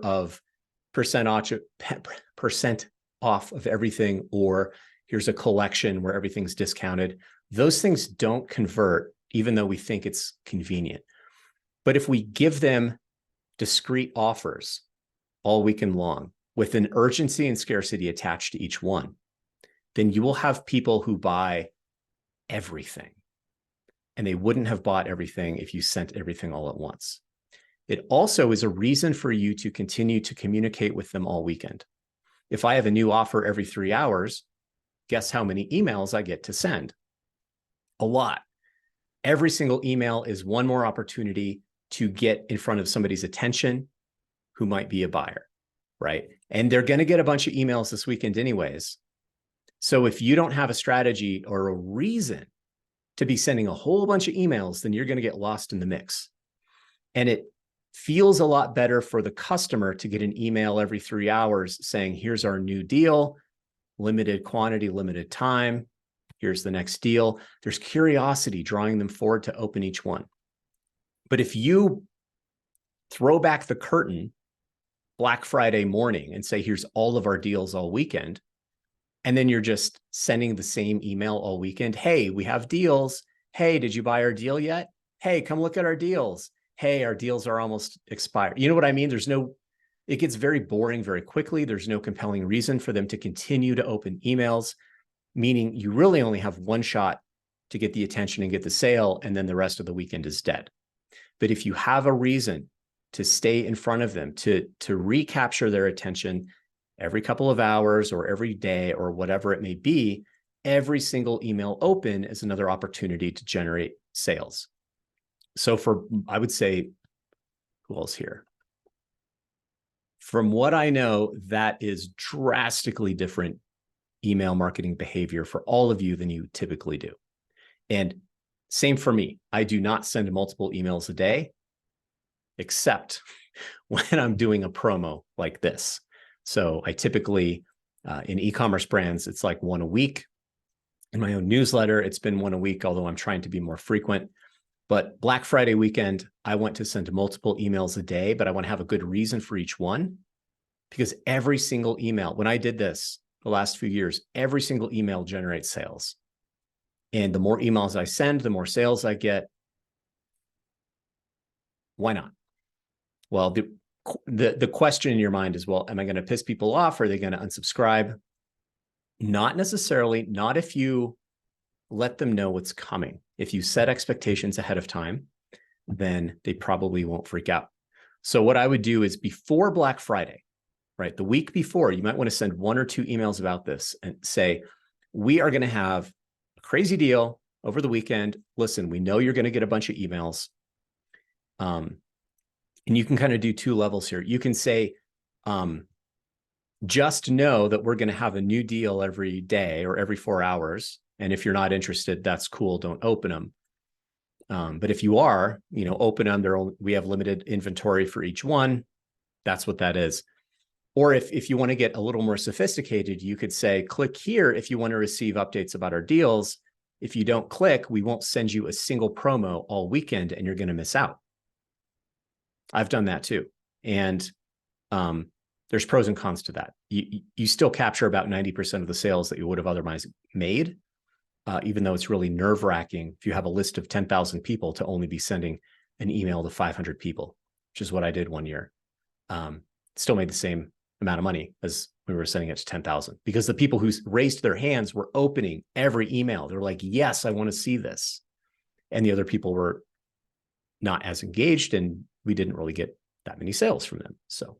of percent off of everything, or here's a collection where everything's discounted. Those things don't convert, even though we think it's convenient. But if we give them discrete offers all weekend long with an urgency and scarcity attached to each one, then you will have people who buy everything. And they wouldn't have bought everything if you sent everything all at once. It also is a reason for you to continue to communicate with them all weekend. If I have a new offer every 3 hours, guess how many emails I get to send? A lot. Every single email is one more opportunity to get in front of somebody's attention who might be a buyer, right? And they're going to get a bunch of emails this weekend anyways. So if you don't have a strategy or a reason to be sending a whole bunch of emails, then you're going to get lost in the mix. And it feels a lot better for the customer to get an email every 3 hours saying, here's our new deal, limited quantity, limited time. Here's the next deal. There's curiosity drawing them forward to open each one. But if you throw back the curtain Black Friday morning and say, here's all of our deals all weekend, and then you're just sending the same email all weekend. Hey, we have deals. Hey, did you buy our deal yet? Hey, come look at our deals. Hey, our deals are almost expired. You know what I mean? It gets very boring very quickly. There's no compelling reason for them to continue to open emails, meaning you really only have one shot to get the attention and get the sale, and then the rest of the weekend is dead. But if you have a reason to stay in front of them, to recapture their attention every couple of hours or every day or whatever it may be, every single email open is another opportunity to generate sales. So I would say, who else here? From what I know, that is drastically different email marketing behavior for all of you than you typically do. And same for me. I do not send multiple emails a day, except when I'm doing a promo like this. So I typically, in e-commerce brands, it's like one a week. In my own newsletter, it's been one a week, although I'm trying to be more frequent. But Black Friday weekend, I want to send multiple emails a day, but I want to have a good reason for each one, because every single email, when I did this the last few years, every single email generates sales. And the more emails I send, the more sales I get. Why not? Well, the question in your mind is, well, am I going to piss people off? Are they going to unsubscribe? Not necessarily, not if you let them know what's coming. If you set expectations ahead of time, then they probably won't freak out. So what I would do is before Black Friday, right, the week before, you might want to send 1 or 2 emails about this and say, we are going to have a crazy deal over the weekend. Listen, we know you're going to get a bunch of emails. And you can kind of do 2 levels here. You can say, just know that we're going to have a new deal every day or every 4 hours. And if you're not interested, that's cool. Don't open them. But if you are, open them. We have limited inventory for each one. That's what that is. Or if you want to get a little more sophisticated, you could say, click here if you want to receive updates about our deals. If you don't click, we won't send you a single promo all weekend and you're going to miss out. I've done that too. And there's pros and cons to that. You still capture about 90% of the sales that you would have otherwise made, even though it's really nerve-wracking if you have a list of 10,000 people to only be sending an email to 500 people, which is what I did one year. Still made the same amount of money as we were sending it to 10,000, because the people who raised their hands were opening every email. They're like, yes, I want to see this. And the other people were not as engaged, and we didn't really get that many sales from them. So